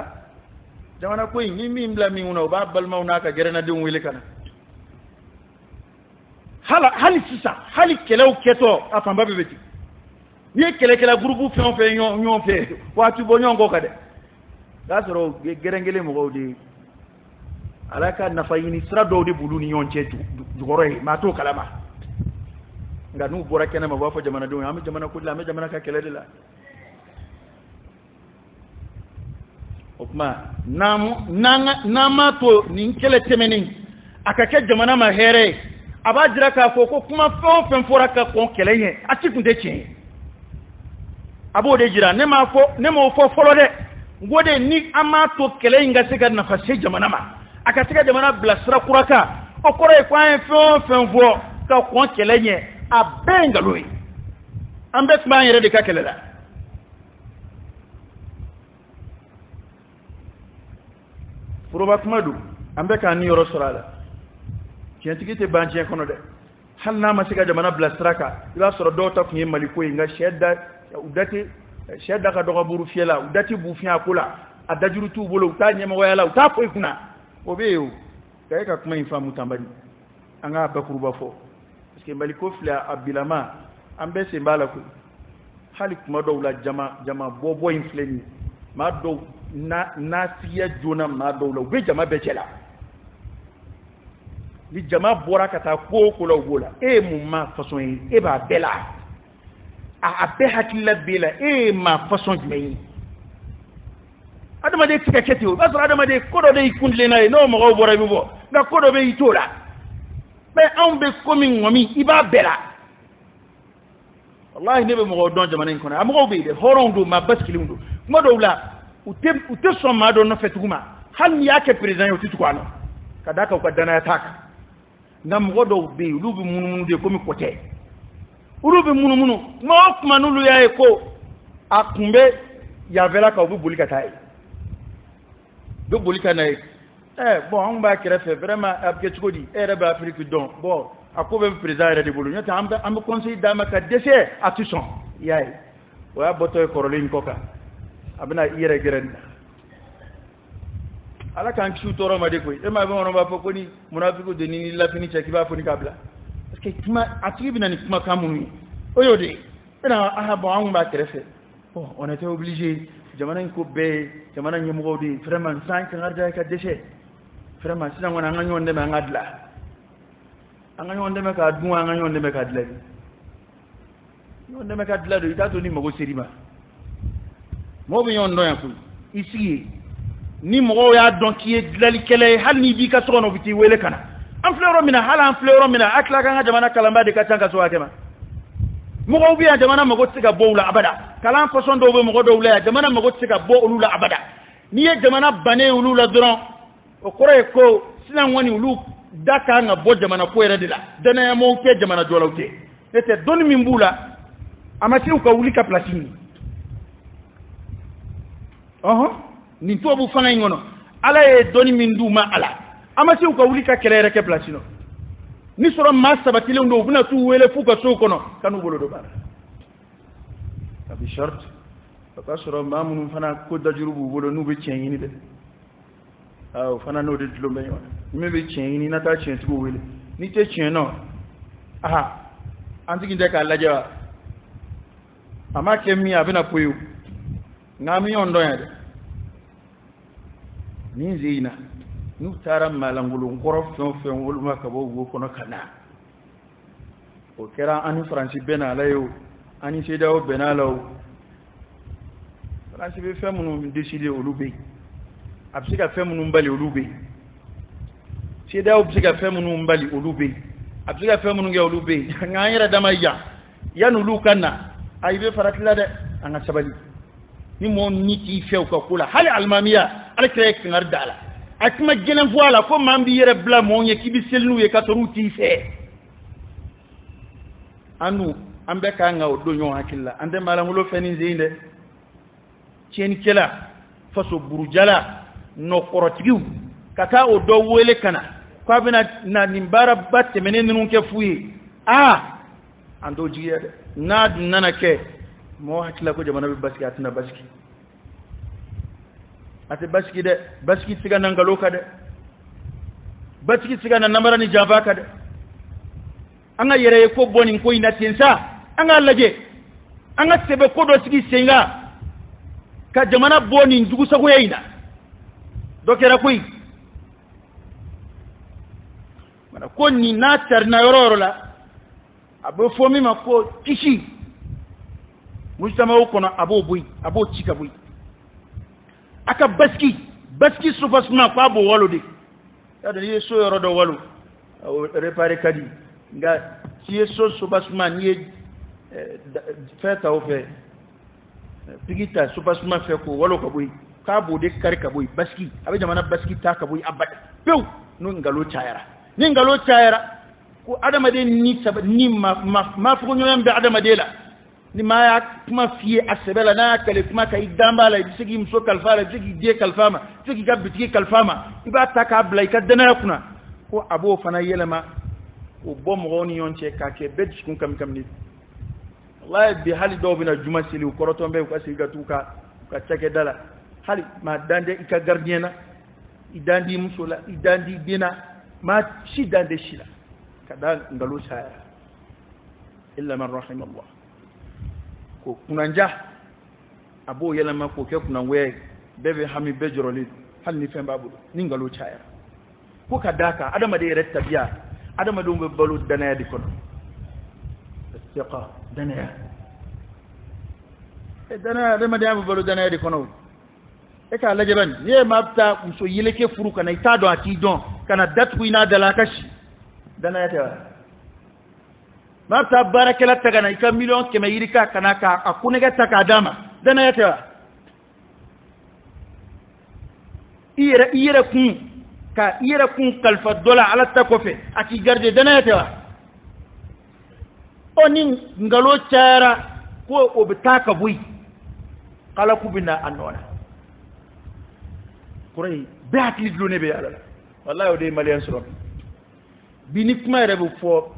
jamana ko ni mi mbla mi uno ba balma una ka gerena de wele kana hali sisa hali kelaw keto afamba bebeti ni kele groupe fe nyon fe watu bo nyon ko kade dasoro gerengele mo godi alaka nafayini sra do de bulu ni nyon chetu dugore ma to kalama nga nu bora kene ma bafo jamana do am jamana ko la me jamana ka kele de la okma nama to ni kele temeni akake jamana ma here abajira ka ko kuma fo fora ka ko kele yen ati kunde chen abo de jira ne ma fo folo de ngode ni ama to kele inga se ka nafa se jamana ma aka se ka jamana blasra kuraka o kore kwa en fo ka ko kele nye a benga loyi ambe tma yere de ka kele la furuba kumadu ambe ka ni yoro sorala kiyantigite banche kono de hal na ma se ka jamana blasra ka ila soro do ta kunye maliko inga shedda udati shedda ka doga buru fiela udati bu fiya kula adajuru tu bolo ta nyema wayala ta ko ikuna obeyo kay ka kuma infamu tambani anga bakuru bafo parce que maliko fila abilama ambe se mbala ko hali kuma dawla jama bobo infleni ma do na siya jona ma dawla be jama be cela ni jama bora kata ko la bola e mumma façon e ba bela a be hakilla bela e ma façon jmei adama de tika keti o basra adama de kodo de ikundle na no mo go bora bi bo nga kodo be itola be on be komi ngomi iba bela wallahi ne be mo go don jamana en kono am go be de horondo ma baskilundo mo do la ute so ma do no fetuguma han ya ke president yo titu kwano kadaka ko dana taka ngam go do be lubi mununu de komi kote urubi mununu mo kuma nulu ya ko akumbe ya vela ka obu bulika tai do bulika na bon on ba krefe vraiment abke chukodi reba afrique don bon akobe président re de bulu nyata am conseil dama ka décès attention yaay wa botoy korolin koka abina ire geren ala kan ki toro ma de koy e ma be wono ba fo ni munafiku de ni la fini cheki ba fo ni kabla parce que kuma ati bina ni kuma kamuni oyode ina aha bon on ba krefe bon on était obligé jamana ko be jamana nyemo di vraiment 5 ngarda ka décès vraiment sinan wana nganyo ndeme ngadla anganyo ndeme ka duwa anganyo ndeme ka dla yo ndeme ka dla do itato ni mago serima mo bi yon doya ku ici ni mo ya don ki dlali kele hal ni bi ka sono biti wele kana am flero mina hala am flero mina akla kan jamana kalamba de ka tanka so akema mo go bi jamana mago tiga bowla abada kalam façon do be mo go do wala jamana mago tiga bo ulula abada ni ye jamana bane ulula dron o kore ko sinan woni ulu daka nga bo jamana ko yere dila dana ya mo ke jamana jolawte ete doni min bula amati ko wuli ka placini ni to bu fana ngono ala e doni min duma ala amati ko wuli ka kelere ke placino ni soro ma sabatile ndo buna tu wele fuka so kono kanu bolo do bara abi shart ka soro mamun fana ko dajurubu bolo nube chenyi de aw fana no de dilo meyo me be chenyi na ta chen tu wele ni te chen no aha antiki de ka laja ama kemi abina poyo ngami ondo ya de ni zina nu tara malangulu ngoro fen woluma ka bo go kono kana o kera ani franci bena layo ani sedawo bena law franci be femunu décider olube absika femunu mbali olube sedawo absika femunu mbali olube absika femunu nge olube ngayira damaya yanu lukana aybe faratila de anga sabali ni mo niti few ka kula hali almamiya alkrek ngardala akima gelen voila ko mambi yere bla mo nye kibi selnu ye katoruti fe anu ambe ka nga o donyo hakilla ande malangulo feni zinde chen kela faso burujala no korotigiu kata o do wele kana kwa bina na nimbara batte menene nunke fuyi ando jiya na nana ke mo hakilla ko jamana be baski atina baski ate baski de baski siga nangalo ka de baski siga na namara ni java ka de anga yere ko boni ko ina tensa anga laje anga sebe ko do sigi senga ka jamana boni njugu sago yaina dokera kuyi mana ko ni na tarna yororo la abo fomi ma ko kishi mujtama ukono abo buyi abo chika buyi aka baski sufasma kwa bo walo de yado ni so yoro do walo réparer kadi nga ci so sufasma ni feta o fe pigita sufasma fe ko walo ko boy ka bude kar ka boy baski abe jamana baski ta ka boy abada pew no ngalo chayara ni ngalo chayara ko adama de ni sab ni ma fu ñu be adama de la ni ma ya kuma fiye asbela na kale kuma kay dambala sigi mso kalfala sigi de kalfama sigi gabbi kalfama iba ta ka blay ka dana kuna ko abo fana yelema o bom roni yon che ka ke bet kun kam ni wallahi bi hali do bina juma sili ko roto be ko siga tuka ka take dala hali ma dande ika gardiena idandi musula idandi dina ma shi dande shila kada ngalo saya illa man rahimallah ko kunanja abo yelema ko ke kunan we bebe hami bejroli hal ni femba budu ni ngalo saya ko kadaka adama de retta biya adama do be balu dana di kono istiqa dana dana adama de balu dana di kono e ka lajaban ye mabta muso yileke furu kana ita do ati don kana datu ina dala kashi dana ya ta mabta barakela ta kana ika million kema yirika kana ka akunega ta ka dama dana ya ta ira kun ka ira kun kalfa dola ala ta kofe aki garde dana ya ta oni ngalo chara ko obitaka bui kala kubina anona kuray baati lu ne be yalla wallahi o de malian suro bi ni kuma rebu fo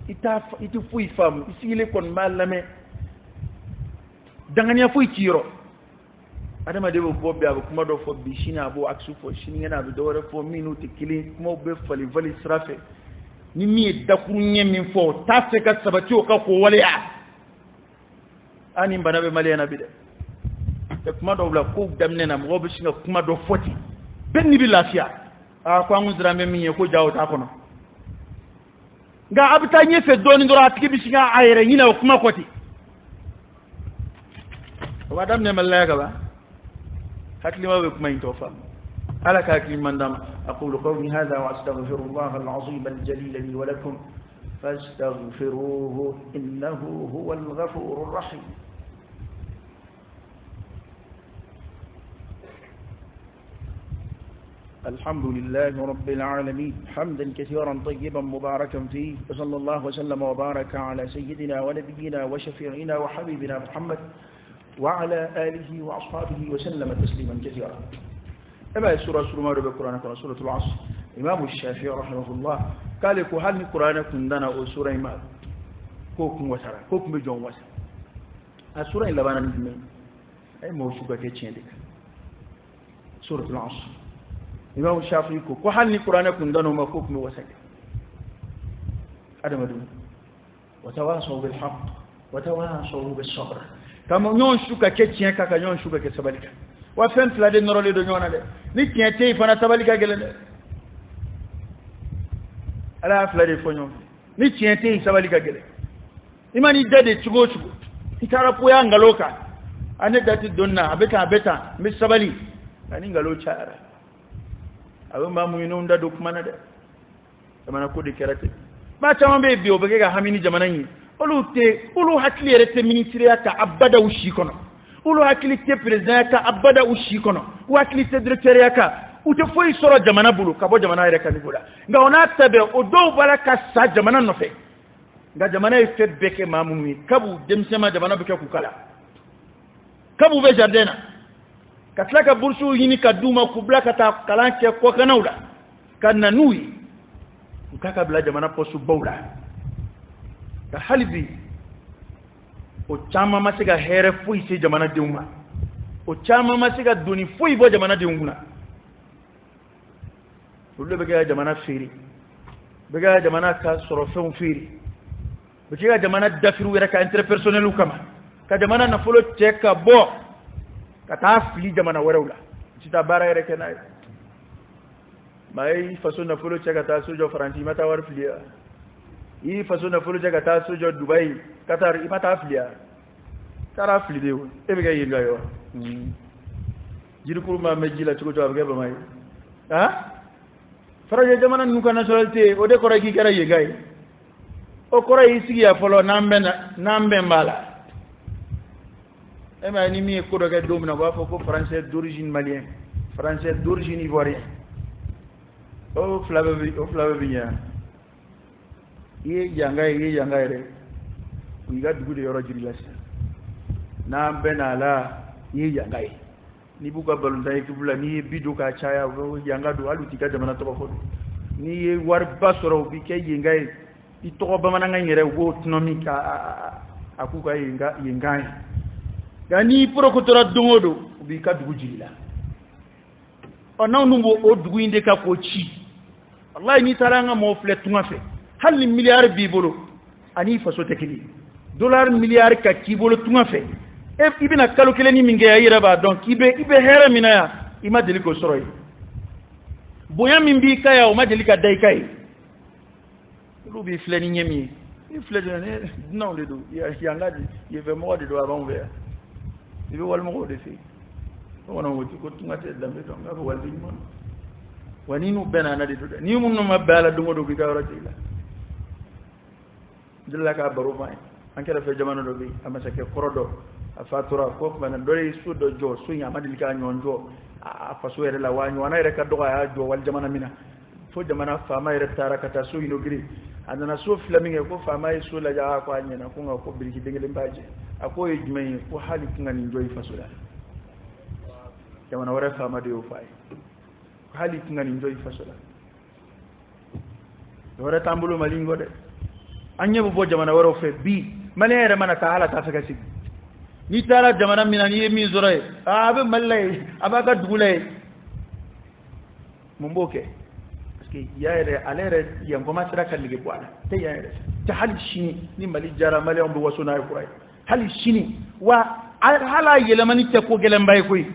ita fuy fam isile kon malame dangania fuy tiro adama de bo bobbe aba kuma do fo bi shina bo aksu fo shini ngana be do re fo minute kili kuma be fali vali srafe ni mi dakuru nyemi fo tafe ka sabati o ka ko wale a ani mbana be malian abi de te kuma do la ko damne na mo be singa kuma do foti benni bi lafiya a ko angu drambe mi ko jaw ta kono nga abta nyefe doni ndora atiki bi singa ayre nyina kuma koti wa damne malaga ba hakli ma be kuma into fam ala ka hakli mandam aqulu qawli hadha wa astaghfirullah al-azim al-jalil li wa lakum fastaghfiruhu innahu huwal ghafurur rahim الحمد لله رب العالمين حمدا كثيرا طيبا مباركا فيه وصلى الله وسلم وبارك على سيدنا ونبينا وشفيعنا وحبيبنا محمد وعلى آله وأصحابه وسلم تسليما كثيرا أما سورة ما رب القرآن كنا سورة العصر إمام الشافعي رحمه الله قال لك هل القرآن كنا أو سورة ما كوكم وسرا كوكم بجون وسرا السورة إلا بانا نجمين أي موسوكا كيتشين ديك سورة العصر imam shafi'i ko hal ni qur'ana kun dano ma ko kuma wasaka adama dum wa tawasaw bil haqq wa tawasaw bis sabr kama nyon shuka ke tien kaka nyon shuka ke sabalika wa fen fla de norole do nyona de ni tien te fana sabalika gele de ala fla de fonyo ni tien te sabalika gele imani dade chugo chugo itara poya ngaloka ane dati donna abeta mi sabali ani ngalo chara awe mamu ino nda do kuma na de jamana ko de kerate ba chama be bi obege ga hamini jamana yi ulu hakli rete ministre ta abada ushi kono ulu hakli te president ta abada ushi kono wakli te directeur ka ute foi soro jamana bulu ka bo jamana reka ni bula nga ona tabe o do baraka sa jamana no fe nga jamana e fe beke mamu mi kabu demsema jamana beke ku kala kabu be jardena katlaka bursu yini kaduma kubla kata kalanke ko kanaula kana nui ukaka bla jamana posu bawla ka halibi o chama masiga here fuyi se jamana deuma o chama masiga duni fuyi bo jamana deunguna ulle bega jamana firi bega jamana ka sorofon firi bega jamana dafiru wera ka interpersonnel kama ka jamana na folo cheka bo kata fili jamana warewla cita bara yere kenay mai faso na folo cheka ta sojo faranti mata war filia yi faso na folo cheka ta sojo dubai qatar imata filia tara fili de e be gay ngayo jiru ko ma meji la tuko to abga ba mai ha faraje jamana nuka nationalité o de ko ragi kara ye gay o ko ray sigi ya folo nambe mbala e ma ni mi ko do ga domina ba fo ko français d'origine malien français d'origine ivoirien o flava bi nya ye janga re wi ga dugu de yoro jiri la na benala ye janga ni buka balunda e kibula ni bidu ka chaya o janga do alu tika jamana to ko ni ye war basoro bi ke yenga i to ba mananga ngere wo tnomi ka akuka yenga gani prokotora dongodo bi ka dugu jiri la ona numbo o dugu inde ka ko ci wallahi ni taranga mo flet tunga fe hal milliard bi bolo ani faso tekili dollar milliard ka ki bolo tunga fe e ibina calculer ni minge ayira ba donc ibe hera minaya ima deli ko soroy boya min bi kaya o ma deli ka dai kai lu bi fleni nyemi ni fleni ne non le do ya ngadi ye ve mo de do avant ver ibe wal mo de fi wona woti ko tunga te dambe to ngaba wal bi mon wani nu bena na de do ni mun no mabala do ngodo ki ka wara tila dilla ka baro mai anke da fe jamano do bi amasa ke korodo afatura ko bana dole su do jo su nya madil ka nyonjo a faso yere la wanyo wana yere ka do ya jo wal jamana mina fo jamana fama yere tarakata su ino gri andana so flaminge ko fama yi su la ja ko anyena ko ngako biriki dengele mbaje ako yejmay ko hali ngani njoy faso la jamana wara fama de yo fay hali ngani njoy faso la wara tambulo malingo de anyebu bo jamana wara fe bi malere mana ta hala ta faka sig ni tara jamana mina ni mi zoray abe mallay abaka dugulay mumboke parce que yaere alere yam ko masira kallige bwala te yaere ta hal shini ni mali jara mali on be wasuna ko ray hal shini wa hala yelamani te ko gelem bay koy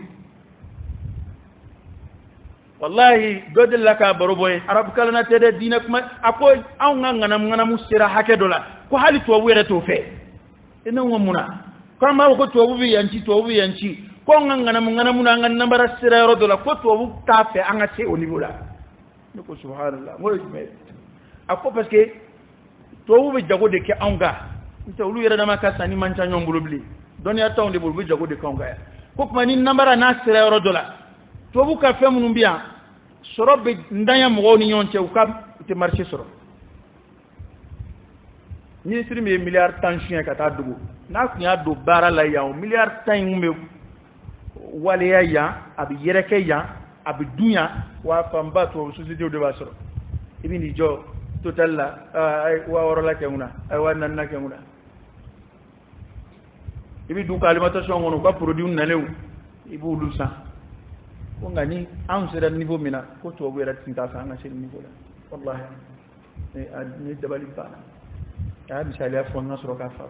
wallahi godel laka baroboy arab kalana tede dina kuma akoy aw ngana musira hake dola ko hali to were to fe ina ngomuna kama ko to bi yanci ko ngana muna ngana nambara sira yoro dola ko to ta fe anga se au niveau là ko subhanallah mo jme ako parce que to bi jago de ke anga nta ulu yere dama ka sani mancha nyombulo bli doni ata onde bulu bi jago de kanga ya ko kuma ni nambara na sira yoro dola to bu ka fe munum biya sorobe ndanya mo ni nyonche u ka te marché soro ni siri me milliard tension ka ta dugu na kunya do bara la ya milliard tan ngumbe wale ya abi yereke ya abi dunya wa famba to société de basoro ibini jo total la wa woro la kenguna ay wa nan na kenguna ibi du alimentation ngono ko produit nalew ibu lu sa ko ngani an sera niveau mina ko to wera tinta sa nga sera niveau la wallahi ni dabali ba ya misali afo ngasoro ka fa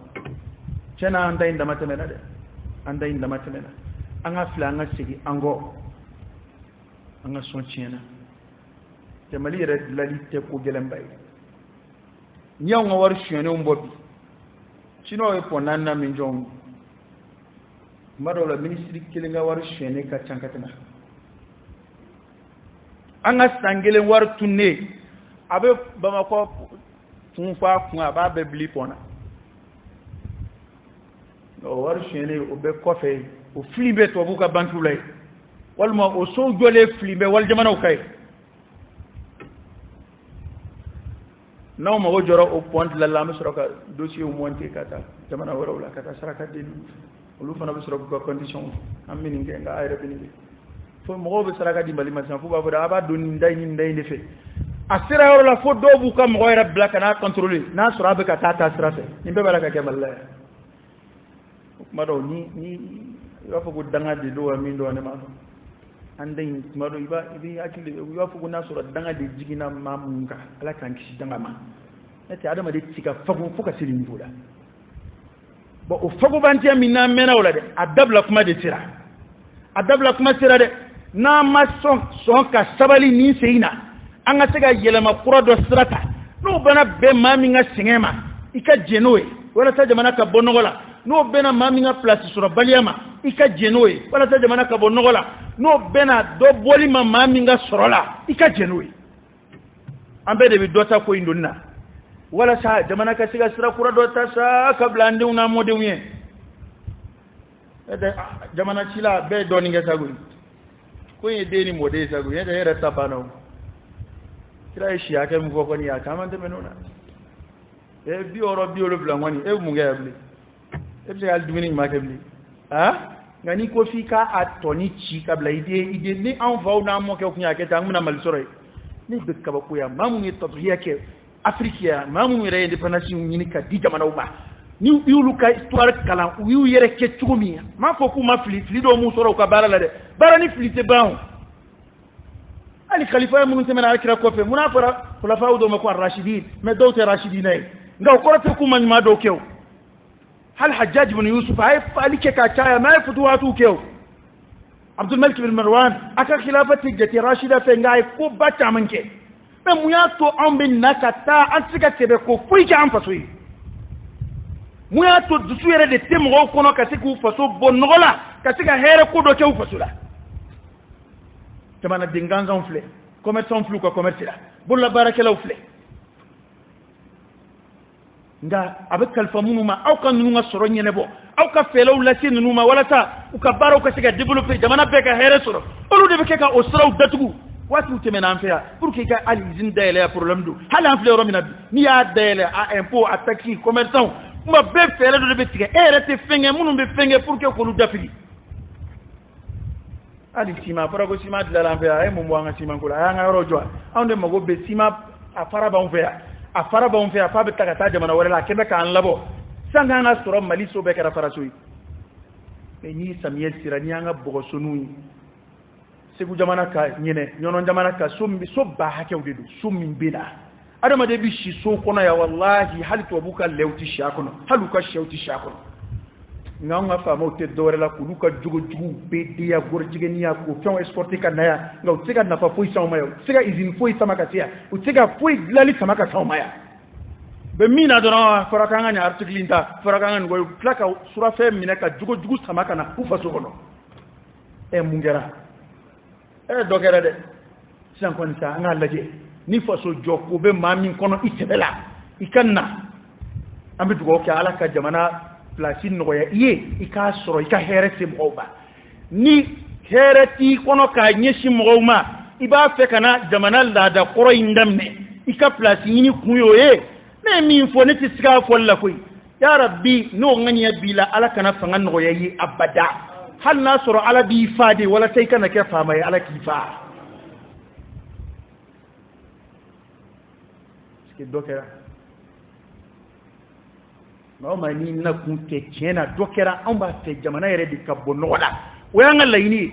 cena anda inda matemena de anda inda matemena anga fla anga sigi ango anga son cena te mali red lalite ko gelembay nyaw nga war shene mbobi sino e ponana min jong madola ministry kilinga war shene ka chankatena anga sangele war tunne abe bamako funfa kun aba be bli pona o war shene o be kofe o flimbe to buka bantu lay walma o so jole flimbe wal jamana o kay naw ma wojoro o point la lam soroka dossier o monté kata jamana wala kata saraka den lu fana be soroka ko condition amini ngenga ayre bini fo mo be saraka di bali masan fo ba fo aba doni nday ni nday ndefe asira wala la fo do bu kam ko era black na contrôler na sura be ka tata sira fe ni be baraka ke malla mado ni yo fo go danga de do min do ne ma andai mado ibi akili yo fo go na sura danga de jigina mamunga ala kan kishi danga ma ete adama de tika fagu fuka siri ni bola bo o fagu bantia minna mena wala de adabla kuma de tira adabla kuma tira de na ma son ka sabali ni seina anga sega yelema kura do strata no bana be mami nga singema ika jenoe wala ta jamana ka bonogola no bena mami nga place sura baliama ika jenoe wala ta jamana ka bonogola no bena do boli mami nga sorola ika jenoe ambe de bi dota ko indonna wala sa jamana ka siga sira kura do ta sa kabla ndi una mode wiye jamana cila be doni nga sagu ko ye deni mode sagu ye da tapano kira shi ake mu ko ni aka te menona e bi oro bi olo blangwani e mu nga bli e bi al dumini ma ke bli ngani ko fika atoni chi kabla ide ni an vaw na mo ke kunya ke tang na mal sore ni be kaba ko ya mamu ni tadhiya ke afrika mamu ni re independence ni ka di jamana uma ni yulu ka histoire kala yu yere ke chugumi ma fo ku ma fili do mu soro ka bara la de bara ni fili te bawo ali khalifa mun semena akira ko fe muna fara khulafa do ma ko rashidin me do te rashidin ay nga ko rate ku man ma do kew hal hajjaj ibn yusuf ay fali ke ka chaya ma futuwatu kew abdul malik ibn marwan aka khilafati jati rashida fe nga ay ko bata manke me mu ya to ambe nakata an sika tebe ko fuike an fasoyi mu ya to dusu yere de temo ko kono ka siku faso bonnola ka sika here ko do kew fasula tamana dinganza on fle commerçant flu ko commerce la bolla barakela on fle nga avec kalfa munuma aw kan nunga soro nyene bo aw ka felaw la tin nunuma wala ta u ka baraw ka sika développer jamana be ka here soro olu de be ka o soro datugu watu temena anfea pour que ka ali izin dele problème do hala anfle romina ni ya dele a impôt a taxi commerçant ma be fere do be tiga rete fenge munu be fenge pour que ko lu dafili ali sima para ko sima de la anfea ay mo wanga sima ko la nga rojo ande mago be sima a fara ba anfea fa be takata jamana wala la kebe ka an labo sanga na soro mali so be ka fara soyi e ni samiyel sirani nga bogo sonu segu jamana ka nyene nyono jamana ka sumbi so ba hakew de summi bina adama de bi shi so kono ya wallahi hal to buka lewti shakono halu ka shewti shakono nga fa mo te dore la kulu ka jugo be dia gor jigeni ya ko fion exporter ka naya nga utiga na fa foi sama yo tiga izin foi sama ka tia utiga foi glali sama ka sama ya be mina dona faraka ngani article inta faraka ngani go plaka sura fe mina ka jugo sama kana ku fa so kono e mungera dokere de san kon sa nga laje ni faso jokko be mamin kono itebela ikanna ambe dugo ke ala ka jamana place no ya iye ika soro ika herete moba ni hereti kono ka nyeshi mogoma iba fe kana jamana la da koro indamne ika place ni kuyo ye me min fo ne tiska fo la koy ya rabbi no ngani ya bila ala kana fangan no ya yi abada hal nasoro ala bi fade wala sai kana ke fama ya ala kifa ske dokera no mani na kunte kena dokera an ba te jamana yare di kabbo noda wayan Allah yini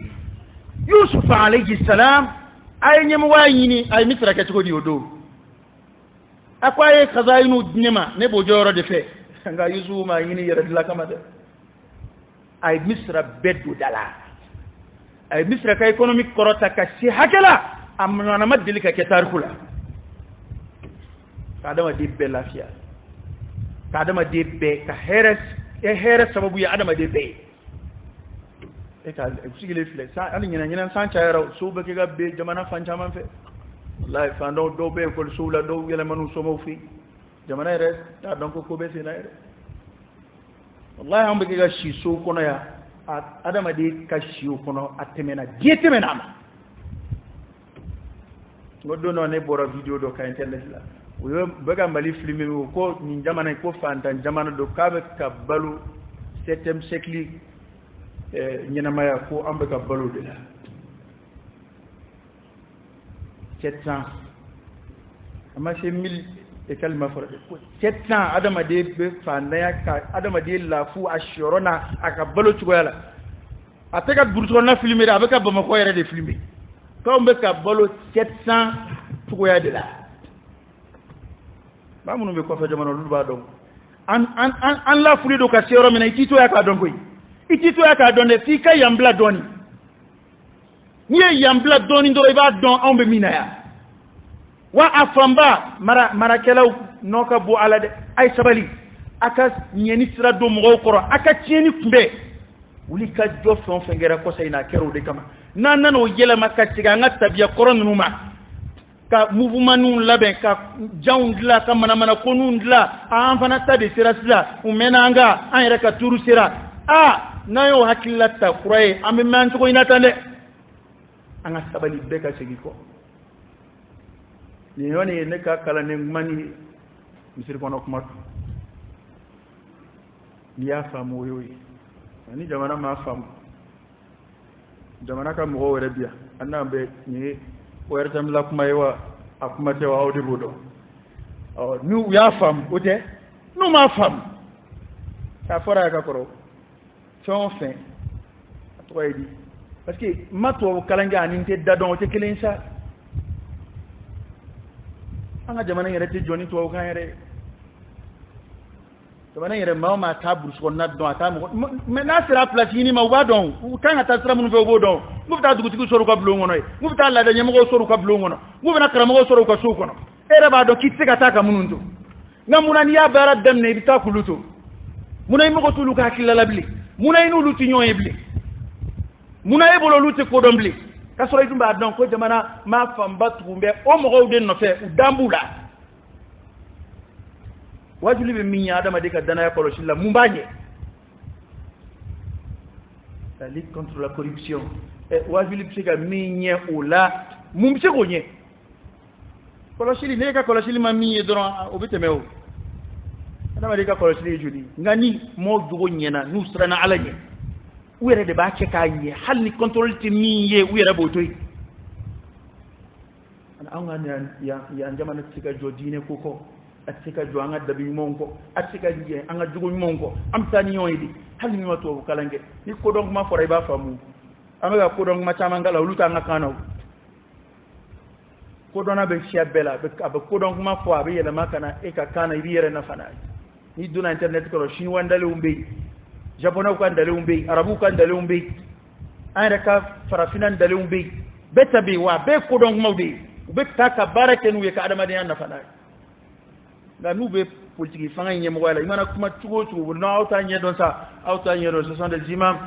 yusuf alayhi salam ay nyam wayini ay misra ke ko di odo akwaye khazainu nyama ne bo joro de fe nga yusuf ma yini yare la kamade ay misra beddu dala ay misra ka economic korota ka si hakela amna na madili ka ketar kula kadama di be lafiya kadama di be ka heres sababu ya adama di be e ka sigile fle sa ali nyina san chaira so be ke be jamana fancha man fe wallahi fa do be ko so la do yele manu so mo fi jamana res ta donc ko be sina wallahi ambe ga shi so kono ya adama de ka shi kono atemena dietemena ma ngodo no ne bora video do ka internet la wo baga mali filmer ko ni jamana ko fanta jamana do ka be ka balu 7e siècle nyina maya ko ambe ka balu de la 700 amma c'est 1000 e kalma fara 700 adama de be fanda ya ka adama de lafu ashorona aka balo tugoyala ataka burto na filmer abeka bama ko yere de filmer ko mbe ka balo 700 tugoya de la ba munu be ko fa jamano lu ba don an la fuli do ka sero mina itito ya ka don koy itito ya ka don de fi ka yambla doni ni yambla doni ndo e ba don ambe mina ya wa afamba mara kelaw noka bu ala de ay sabali aka nyeni sira do mo ko aka tieni kumbe wuli ka jo fon fengera ko sayna kero de kama nan o yela makka tiga ngata biya koron numa ka mouvement nun laben ka jawndla ka mana konundla an fana tabe sira sira umenanga an yere ka turu sira na yo hakillata kuray ambe man to inata de anga sabali be ka segi ko ni yoni ne ka kala ne mani misir kono kuma ni ya famu yoyi ni jamana ma famu jamana ka mo wore biya annabe ni wore tam la kuma yawa akuma te wa awdi budo nu ya fam ote nu ma fam ta fora ka koro chon fin to idi parce que mato kalanga ni te dadon te kelensa anga jamana yere te joni to kan yere jamana yere ma ta burus ko na don ata mo mais na sera place ni ma wa don kan ta sera mun fe bo don mu ta dugu tigu soru ka blo ngono mu ta la da nyamo ko soru ka blo ngono mu na karamo ko soru ka su kono era ba do kitte ka ta ka mununto ngamuna ni ya bara dem ne bita kuluto munay mo ko tulu ka kilala bli munay no luti nyoy bli munay bolo luti ko dom bli ka soro itumba don ko jamana ma famba tumbe o mo go den no fe u dambula wajuli be minya adama de ka dana ya kolo shilla mumbaje la lutte contre la corruption wajuli be ka minya ola mumse ko nye koloshili ne ka koloshili ma miye doron o betemewo adama de ka koloshili judi ngani mo jogo nyena nu srana alanye were de ba che ka nye hal ni control ti miye were botoy ana anga ya jamana tika jodine koko atika jo anga dabi monko atika je anga jogo monko am tani yoyidi hal ni ma to kalange ni ko donc ma foray ba famu anga ko donc ma chama ngala luta anga kanaw ko dona be cia bela be ko donc ma fo abe yele makana e ka kana ibiyere na fana ni duna internet ko shin wandale umbe japonais ko andale umbe arabu ko andale umbe ayre ka farafina andale umbe beta be wa be ko donc mawde be ta ka barake nu ye ka adama de na fana la nu be politique fanga nyem wala imana kuma tugo tugo na auta nye don sa auta nye do ce sont des imams